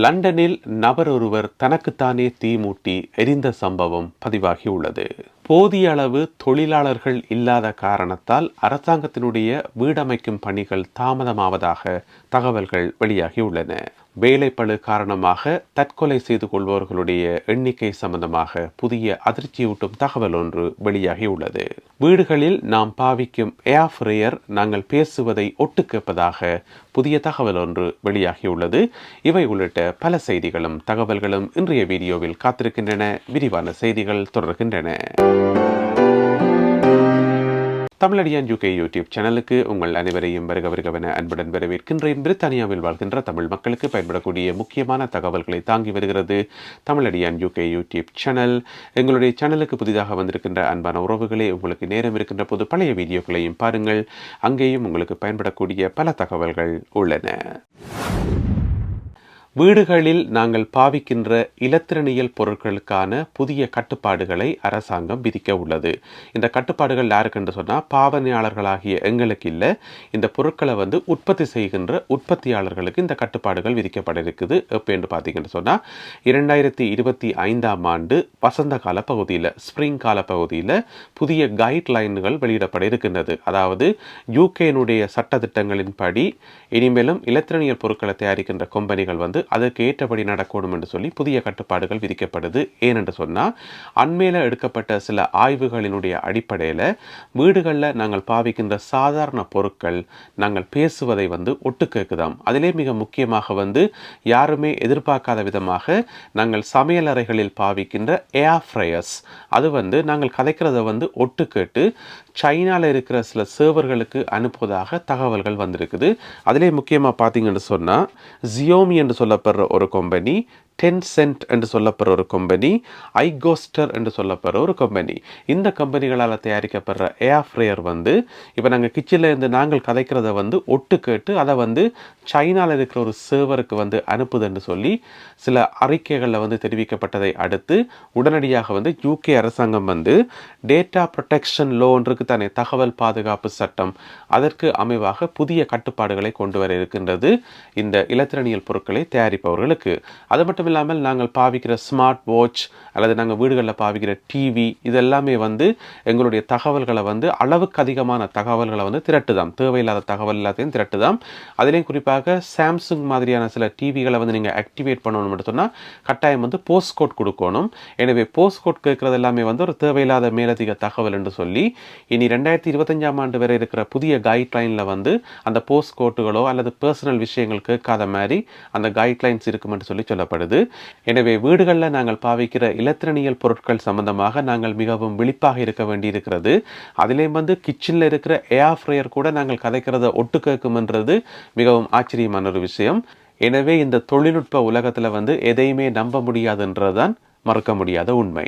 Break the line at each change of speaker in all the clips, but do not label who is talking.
லண்டனில் நபர் ஒருவர் தனக்குத்தானே தீ மூட்டி எரிந்த சம்பவம் பதிவாகியுள்ளது. போதிய அளவு தொழிலாளர்கள் இல்லாத காரணத்தால் அரசாங்கத்தினுடைய வீடமைக்கும் பணிகள் தாமதமாவதாக தகவல்கள் வெளியாகியுள்ளன. வேலைப்பளு காரணமாக தற்கொலை செய்து கொள்பவர்களுடைய எண்ணிக்கை சம்பந்தமாக புதிய அதிர்ச்சியூட்டும் தகவல் ஒன்று வெளியாகியுள்ளது. வீடுகளில் நாம் பாவிக்கும் ஏர் ஃப்ரையர் நாங்கள் பேசுவதை ஒட்டு கேட்பதாக புதிய தகவல் ஒன்று வெளியாகியுள்ளது. இவை உள்ளிட்ட பல செய்திகளும் தகவல்களும் இன்றைய வீடியோவில் காத்திருக்கின்றன. விரிவான செய்திகள் தொடர்கின்றன. தமிழடியான் UK யூடியூப் சேனலுக்கு உங்கள் அனைவரையும் வருகவென அன்புடன் வரவேற்கின்றேன். பிரித்தானியாவில் வாழ்கின்ற தமிழ் மக்களுக்கு பயன்படக்கூடிய முக்கியமான தகவல்களை தாங்கி வருகிறது தமிழடியான் UK யூடியூப் சேனல். எங்களுடைய சேனலுக்கு புதிதாக வந்திருக்கின்ற அன்பான உறவுகளே, உங்களுக்கு நேரம் இருக்கின்ற போது பழைய வீடியோக்களையும் பாருங்கள். அங்கேயும் உங்களுக்கு பயன்படக்கூடிய பல தகவல்கள் உள்ளன. வீடுகளில் நாங்கள் பாவிக்கின்ற இலத்திரனியல் பொருட்களுக்கான புதிய கட்டுப்பாடுகளை அரசாங்கம் விதிக்க உள்ளது. இந்த கட்டுப்பாடுகள் யாருக்கு என்று சொன்னால் பாவனையாளர்களாகிய எங்களுக்கு இல்லை, இந்த பொருட்களை உற்பத்தி செய்கின்ற உற்பத்தியாளர்களுக்கு இந்த கட்டுப்பாடுகள் விதிக்கப்பட இருக்குது. எப்போ என்று பார்த்தீங்கன்னு சொன்னால் 2025ஆம் ஆண்டு வசந்த கால பகுதியில், ஸ்ப்ரிங் கால பகுதியில் புதிய கைட்லைன்கள் வெளியிடப்பட இருக்கின்றது. அதாவது யூகேனுடைய சட்டத்திட்டங்களின்படி இனிமேலும் இலத்திரனியல் பொருட்களை தயாரிக்கின்ற கம்பெனிகள் அதற்கு ஏற்றபடி நடக்கணும் என்று சொல்லி புதிய கட்டுப்பாடுகள் விதிக்கப்படுது. ஏனென்று சொன்னால் அண்மையில் எடுக்கப்பட்ட சில ஆய்வுகளினுடைய அடிப்படையில் வீடுகளில் நாங்கள் பாவிக்கின்ற சாதாரண பொருட்கள் நாங்கள் பேசுவதை ஒட்டு கேட்குதாம். அதிலே மிக முக்கியமாக யாருமே எதிர்பார்க்காத விதமாக நாங்கள் சமையல் அறைகளில் பாவிக்கின்ற ஏர் ஃப்ரையர்ஸ் அது நாங்கள் கதைக்கிறத ஒட்டு கேட்டு சைனாவில் இருக்கிற சில சர்வர்களுக்கு அனுப்புவதாக தகவல்கள் வந்திருக்குது. அதிலே முக்கியமாக பார்த்தீங்கன்னு சொன்னால் ஜியோமி என்று சொல்லப்படுற ஒரு கம்பெனி, டென்சென்ட் என்று சொல்லப்படுற ஒரு கம்பெனி, ஐகோஸ்டர் என்று சொல்லப்படுற ஒரு கம்பெனி, இந்த கம்பெனிகளால் தயாரிக்கப்படுற ஏர் ஃப்ரையர் இப்போ நாங்கள் கிச்சனில் இருந்து நாங்கள் கதைக்கிறத ஒட்டு கேட்டு அதை சைனாவில் இருக்கிற ஒரு சர்வருக்கு அனுப்புதுன்னு சொல்லி சில அறிக்கைகளில் தெரிவிக்கப்பட்டதை அடுத்து உடனடியாக யூகே அரசாங்கம் டேட்டா ப்ரொடெக்ஷன் லோ ஒன்றுக்கு தானே தகவல் பாதுகாப்பு சட்டம், அதற்கு அமைவாக புதிய கட்டுப்பாடுகளை கொண்டு வர இருக்கின்றது இந்த இலத்திரனியல் பொருட்களை தயாரிப்பவர்களுக்கு. அது மட்டும் இல்லாமல் நாங்கள் பாவிக்கிற ஸ்மார்ட் வாட்ச் அல்லது நாங்கள் வீடுகளில் பாவிக்கிற டிவி இதெல்லாமே எங்களுடைய தகவல்களை அளவுக்கு அதிகமான தகவல்களை திரட்டுதாம். தேவையில்லாத தகவல் எல்லாத்தையும் திரட்டுதாம். அதிலையும் குறிப்பாக சாம்சங் மாதிரியான சில டிவிகளை நீங்கள் ஆக்டிவேட் பண்ணணும்னு சொன்னால் கட்டாயம் போஸ்ட் கோட் கொடுக்கணும். எனவே போஸ்ட் கோட் கேட்கறது எல்லாமே ஒரு தேவையில்லாத மேலதிக தகவல் என்று சொல்லி இனி 2025ஆம் ஆண்டு வரை இருக்கிற புதிய கைட்லைனில் அந்த போஸ்ட் கோட்டுகளோ அல்லது பர்சனல் விஷயங்கள் கேட்காத மாதிரி அந்த கைட்லைன்ஸ் இருக்கும் என்று சொல்லப்படுது. எனவே வீடுகளில் நாங்கள் பாவிக்கிற இலத்திரனியல் பொருட்கள் சம்பந்தமாக நாங்கள் மிகவும் விழிப்பாக இருக்க வேண்டி இருக்கிறது. அதிலே கிச்சனில் இருக்கிற ஏர் ஃப்ரையர் கூட நாங்கள் கதைக்கிறத ஒட்டு கேட்கும்ன்றது மிகவும் ஆச்சரியமான ஒரு விஷயம். எனவே இந்த தொழில்நுட்ப உலகத்தில் எதையுமே நம்ப முடியாதுன்றதுதான் மறுக்க முடியாத உண்மை.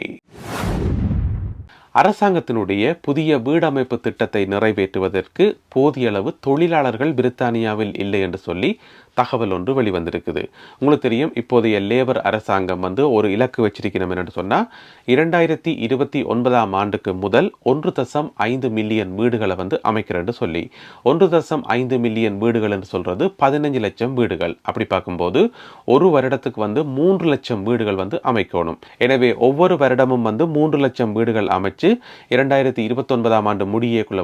அரசாங்கத்தினுடைய புதிய வீடமைப்பு திட்டத்தை நிறைவேற்றுவதற்கு போதிய அளவு தொழிலாளர்கள் பிரித்தானியாவில் இல்லை என்று சொல்லி தகவல் ஒன்று வெளிவந்திருக்குது. உங்களுக்கு தெரியும், இப்போதைய லேபர் அரசாங்கம் ஒரு இலக்கு வச்சிருக்கணும் என்று சொன்னால் 2029ஆம் ஆண்டுக்கு முதல் 1.5 மில்லியன் வீடுகளை அமைக்கிறேன்னு சொல்லி. 1.5 மில்லியன் வீடுகள் என்று சொல்றது 15 லட்சம் வீடுகள். அப்படி பார்க்கும்போது ஒரு வருடத்துக்கு 3 லட்சம் வீடுகள் அமைக்கணும். எனவே ஒவ்வொரு வருடமும் 3 லட்சம் வீடுகள் அமைச்சு 2029ஆம் ஆண்டு முடியக்குள்ள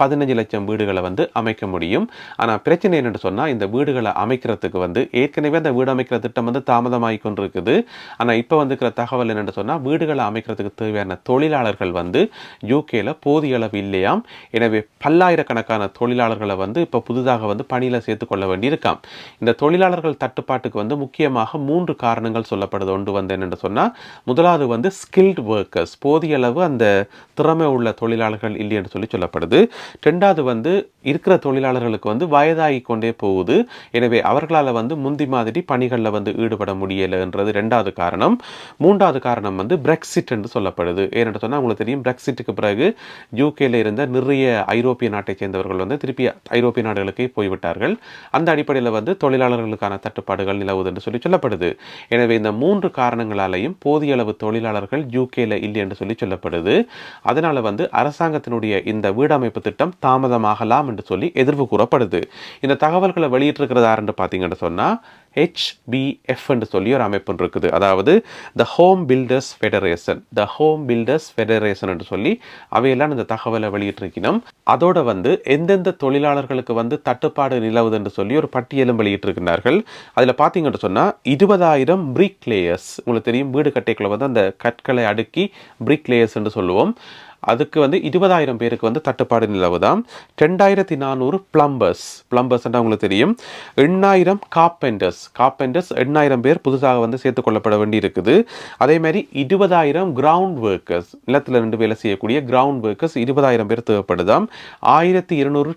15 லட்சம் வீடுகளை அமைக்க முடியும். ஆனால் பிரச்சனை என்னன்னு சொன்னால் இந்த வீடுகளை அமைக்கிறதுக்கு ஏற்கனவே அந்த வீடு அமைக்கிற திட்டம் தாமதமாகி கொண்டிருக்குது. ஆனால் இப்போ இருக்கிற தகவல் என்னென்னு சொன்னால் வீடுகளை அமைக்கிறதுக்கு தேவையான தொழிலாளர்கள் யூகேல போதிய அளவு இல்லையாம். எனவே பல்லாயிரக்கணக்கான தொழிலாளர்களை இப்போ புதிதாக பணியில் சேர்த்துக்கொள்ள வேண்டியிருக்காம். இந்த தொழிலாளர்கள் தட்டுப்பாட்டுக்கு முக்கியமாக 3 காரணங்கள் சொல்லப்படுது. ஒன்று என்னென்னு சொன்னால் முதலாவது ஸ்கில்டு ஒர்க்கர்ஸ், போதிய அளவு அந்த திறமை உள்ள தொழிலாளர்கள் இல்லை என்று சொல்லப்படுது. ரெண்டாவது இருக்கிற தொழிலாளர்களுக்கு வயதாகி கொண்டே போகுது. எனவே அவர்களால் முந்தி மாதிரி பணிகளில் ஈடுபட முடியலைன்றது ரெண்டாவது காரணம். மூன்றாவது காரணம் பிரெக்சிட் என்று சொல்லப்படுது. ஏனென்று சொன்னால் உங்களுக்கு தெரியும், பிரெக்சிட்டுக்கு பிறகு யூகேல இருந்த நிறைய ஐரோப்பிய நாட்டை சேர்ந்தவர்கள் திருப்பி ஐரோப்பிய நாடுகளுக்கு போய்விட்டார்கள். அந்த அடிப்படையில் தொழிலாளர்களுக்கான தட்டுப்பாடுகள் நிலவுது என்று சொல்லப்படுது. எனவே இந்த 3 காரணங்களாலையும் போதிய அளவு தொழிலாளர்கள் யூகேல இல்லை என்று சொல்லப்படுது. அதனால அரசாங்கத்தினுடைய இந்த வீடமைப்பு திட்டம் தாமதமாகலாம் என்று சொல்லி எதிர்வு கூறப்படுது. இந்த தகவல்களை வெளியிட்டிருக்கிறது யாருன்னு பார்த்தீங்கன்னு சொன்னால் HBF என்று சொல்லி ஒரு அமைப்பு இருக்குது. அதாவது the home builders federation, the home builders federation என்று சொல்லி அவையெல்லாம் இந்த தகவலை வெளியிட்டிருக்கணும். அதோட எந்தெந்த தொழிலாளர்களுக்கு தட்டுப்பாடு நிலவுது என்று சொல்லி ஒரு பட்டியலும் வெளியிட்டிருக்கிறார்கள். அதில் பார்த்தீங்கன்னு சொன்னால் 20,000 பிரிக் லேயர்ஸ், உங்களுக்கு தெரியும் வீடு கட்டைக்குள்ள அந்த கற்களை அடுக்கி பிரிக் லேயர்ஸ் என்று சொல்லுவோம். அதுக்கு 20,000 பேருக்கு தட்டுப்பாடு நிலவுதான். 2,400 பிளம்பர்ஸ் உங்களுக்கு தெரியும். 8,000 கார்பெண்டர்ஸ் 8,000 பேர் புதுசாக சேர்த்துக் கொள்ளப்பட வேண்டி இருக்குது. அதே மாதிரி 20,000 கிரவுண்ட் ஒர்க்கர்ஸ், நிலத்தில் நின்று வேலை செய்யக்கூடிய கிரவுண்ட் ஒர்க்கர்ஸ் 20,000 பேர் தேவைப்படுதாம். 1,200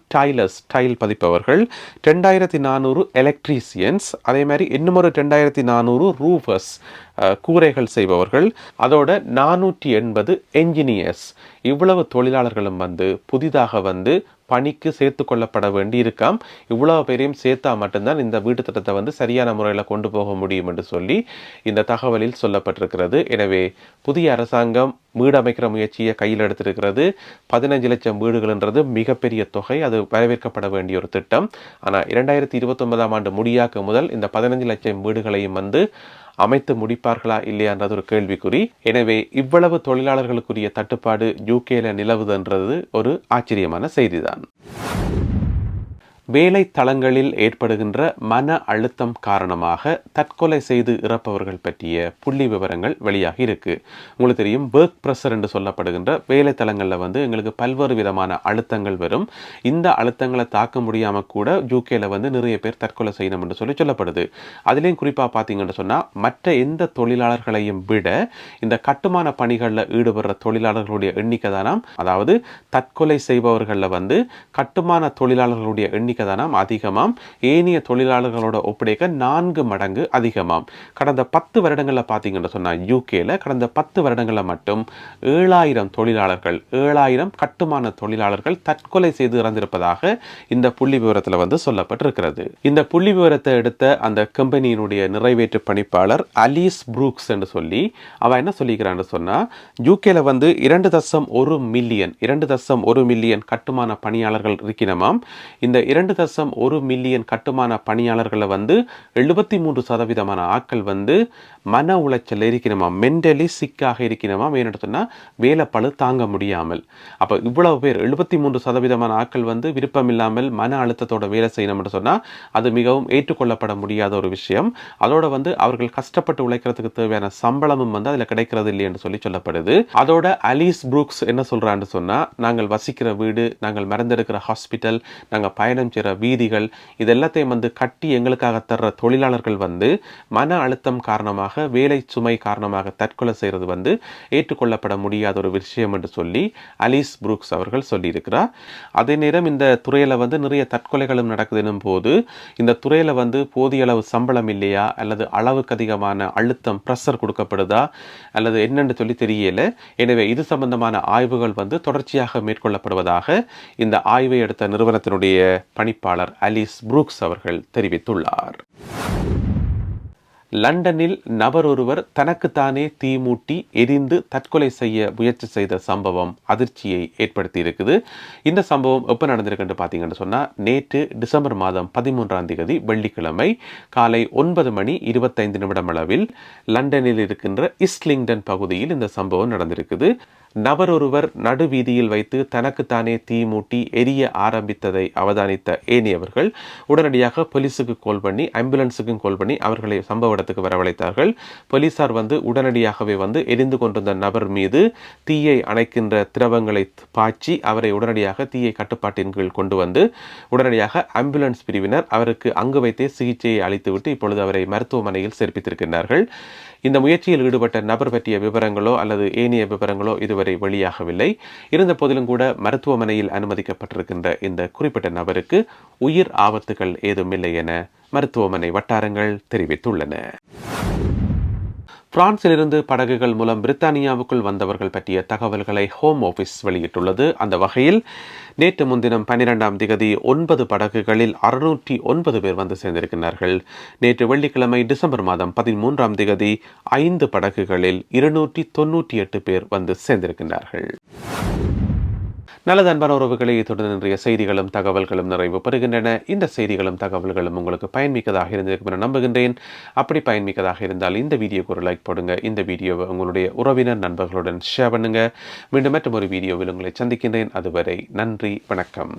டைல் பதிப்பவர்கள், 2,400 எலக்ட்ரீசியன்ஸ், அதே மாதிரி இன்னும் ஒரு 2,400 ரூஃபர்ஸ், கூரைகள் செய்பவர்கள், அதோட 480 என்ஜினியர்ஸ். இவ்வளவு தொழிலாளர்களும் புதிதாக பணிக்கு சேர்த்து கொள்ளப்பட வேண்டி இருக்காம். இவ்வளவு பேரையும் சேர்த்தா மட்டும்தான் இந்த வீட்டு திட்டத்தை சரியான முறையில் கொண்டு போக முடியும் என்று சொல்லி இந்த தகவலில் சொல்லப்பட்டிருக்கிறது. எனவே புதிய அரசாங்கம் வீடு அமைக்கிற முயற்சியை கையில் எடுத்திருக்கிறது. 15 லட்சம் வீடுகள்ன்றது மிகப்பெரிய தொகை, அது வரவேற்கப்பட வேண்டிய ஒரு திட்டம். ஆனால் 2029ஆம் ஆண்டு முடியாக்க முதல் இந்த 15 லட்சம் வீடுகளையும் அமைத்து முடிப்பார்களா இல்லையான்றது ஒரு கேள்விக்குறி. எனவே இவ்வளவு தொழிலாளர்களுக்குரிய தட்டுப்பாடு யூகேல நிலவுதுன்றது ஒரு ஆச்சரியமான செய்திதான். வேலை தளங்களில் ஏற்படுகின்ற மன அழுத்தம் காரணமாக தற்கொலை செய்து இறப்பவர்கள் பற்றிய புள்ளி விவரங்கள் வெளியாகி இருக்கு. உங்களுக்கு தெரியும், ஒர்க் ப்ரெஷர் என்று சொல்லப்படுகின்ற வேலை தளங்களில் எங்களுக்கு பல்வேறு விதமான அழுத்தங்கள் வரும். இந்த அழுத்தங்களை தாக்க முடியாமல் கூட யூகேல நிறைய பேர் தற்கொலை செய்யணும் என்று சொல்லப்படுது. அதுலேயும் குறிப்பாக பார்த்தீங்கன்னு சொன்னால் மற்ற எந்த தொழிலாளர்களையும் விட இந்த கட்டுமான பணிகளில் ஈடுபடுற தொழிலாளர்களுடைய எண்ணிக்கை தானாம், அதாவது தற்கொலை செய்பவர்களில் கட்டுமான தொழிலாளர்களுடைய எண்ணிக்கை தானாம் அதிகமாம். ஏனைய தொழிலாளர்களோட ஒப்படைக்க 4 மடங்கு அதிகமாம். கடந்த 10 வருடங்களில் பார்த்தீங்கன்னு சொன்னால் யூகேல கடந்த 10 வருடங்களில் மட்டும் 7,000 தொழிலாளர்கள் 7,000 கட்டுமான தொழிலாளர்கள் தற்கொலை செய்து இறந்திருப்பதாக இந்த புள்ளி விவரத்தில் சொல்லப்பட்டிருக்கிறது. இந்த புள்ளி விவரத்தை எடுத்த அந்த கம்பெனியினுடைய நிறைவேற்று பணிப்பாளர் அலீஸ் புரூக்ஸ் என்று சொல்லி அவ என்ன சொல்லிக்கிறான்னு சொன்னா, யூகேல 2.1 மில்லியன் கட்டுமான பணியாளர்கள் இருக்கணுமாம். இந்த 2.1 மில்லியன் கட்டுமான பணியாளர்களை 73% ஆட்கள் மன உளைச்சல் இருக்கணுமா, மென்டலி சிக்காக இருக்கணுமா, ஏன்னு சொன்னா வேலை பளு தாங்க முடியாமல். அப்ப இவ்வளவு பேர் 73% ஆட்கள் விருப்பம் இல்லாமல் மன அழுத்தத்தோட வேலை செய்யணும்னு சொன்னா அது மிகவும் ஏற்றுக்கொள்ளப்பட முடியாத ஒரு விஷயம். அதோட அவர்கள் கஷ்டப்பட்டு உழைக்கிறதுக்கு தேவையான சம்பளமும் அதுல கிடைக்கிறது இல்லை என்று சொல்லப்படுது. அதோட அலீஸ் புரூக்ஸ் என்ன சொல்றான்னு சொன்னா, நாங்கள் வசிக்கிற வீடு, நாங்கள் மறந்தெடுக்கிற ஹாஸ்பிட்டல், நாங்கள் பயணம் செய்கிற வீதிகள், இதெல்லாத்தையும் கட்டி எங்களுக்காக தர்ற தொழிலாளர்கள் மன அழுத்தம் காரணமாக, வேலை சுமை காரணமாக தற்கொலை செய்கிறது ஏற்றுக்கொள்ளப்பட முடியாத ஒரு விஷயம் என்று சொல்லி அலீஸ் புரூக்ஸ் அவர்கள் சொல்லியிருக்கிறார். அதே நேரம் இந்த துறையில நிறைய தற்கொலைகளும் நடக்குதுன்னும் போது இந்த துறையில போதிய அளவு சம்பளம் இல்லையா, அல்லது அளவுக்கு அதிகமான அழுத்தம் பிரஷர் கொடுக்கப்படுதா, அல்லது என்னன்னு சொல்லி தெரியல. எனவே இது சம்பந்தமான ஆய்வுகள் தொடர்ச்சியாக மேற்கொள்ளப்படுவதாக இந்த ஆய்வை எடுத்த நிறுவனத்தினுடைய பணிப்பாளர் அலீஸ் புரூக்ஸ் அவர்கள் தெரிவித்துள்ளார். லண்டனில் நபர் ஒருவர் தனக்குத்தானே தீமூட்டி எரிந்து தற்கொலை செய்ய முயற்சி செய்த சம்பவம் அதிர்ச்சியை ஏற்படுத்தி இருக்குது. இந்த சம்பவம் எப்போ நடந்திருக்குன்னு பார்த்தீங்கன்னு சொன்னால், நேற்று டிசம்பர் மாதம் 13ஆம் தேதி வெள்ளிக்கிழமை காலை 9:25 அளவில் லண்டனில் இருக்கின்ற இஸ்லிங்டன் பகுதியில் இந்த சம்பவம் நடந்திருக்குது. நபர் ஒருவர் நடுவீதியில் வைத்து தனக்குத்தானே தீமூட்டி எரிய ஆரம்பித்ததை அவதானித்த ஏனையவர்கள் உடனடியாக போலீஸுக்கு கால் பண்ணி, ஆம்புலன்ஸுக்கும் கால் பண்ணி அவர்களை சம்பவ இடத்துக்கு வரவழைத்தார்கள். போலீசார் உடனடியாகவே எரிந்து கொண்டிருந்த நபர் மீது தீயை அணைக்கின்ற திரவங்களை பாய்ச்சி அவரை உடனடியாக தீயை கட்டுப்பாட்டின் கீழ் கொண்டு உடனடியாக ஆம்புலன்ஸ் பிரிவினர் அவருக்கு அங்கு வைத்தே சிகிச்சையை அளித்துவிட்டு இப்பொழுது அவரை மருத்துவமனையில் சேர்ப்பித்திருக்கின்றார்கள். இந்த முயற்சியில் ஈடுபட்ட நபர் பற்றிய விவரங்களோ அல்லது ஏனைய விவரங்களோ இதுவரை வெளியாகவில்லை. இருந்த போதிலும் கூட மருத்துவமனையில் அனுமதிக்கப்பட்டிருக்கின்ற இந்த குறிப்பிட்ட நபருக்கு உயிர் ஆபத்துகள் ஏதும் இல்லை என மருத்துவமனை வட்டாரங்கள் தெரிவித்துள்ளன. பிரான்சிலிருந்து படகுகள் மூலம் பிரித்தானியாவுக்குள் வந்தவர்கள் பற்றிய தகவல்களை ஹோம் ஆஃபீஸ் வெளியிட்டுள்ளது. அந்த வகையில் நேற்று முன்தினம் 12ஆம் தேதி 9 படகுகளில் 609 பேர் சேர்ந்திருக்கிறார்கள். நேற்று வெள்ளிக்கிழமை டிசம்பர் மாதம் 13ஆம் தேதி 5 படகுகளில் 298 பேர் சேர்ந்திருக்கிறார்கள். நல்லது அன்பான உறவுகளை தொடர்ந்து இன்றைய செய்திகளும் தகவல்களும் நிறைவு பெறுகின்றன. இந்த செய்திகளும் தகவல்களும் உங்களுக்கு பயன்மிக்கதாக இருந்திருக்கும் என நம்புகின்றேன். அப்படி பயன்மிக்கதாக இருந்தால் இந்த வீடியோக்கு ஒரு லைக் போடுங்க. இந்த வீடியோவை உங்களுடைய உறவினர் நண்பர்களுடன் ஷேர் பண்ணுங்க. மீண்டும் மற்றும் ஒரு வீடியோவில் உங்களை சந்திக்கின்றேன். அதுவரை நன்றி, வணக்கம்.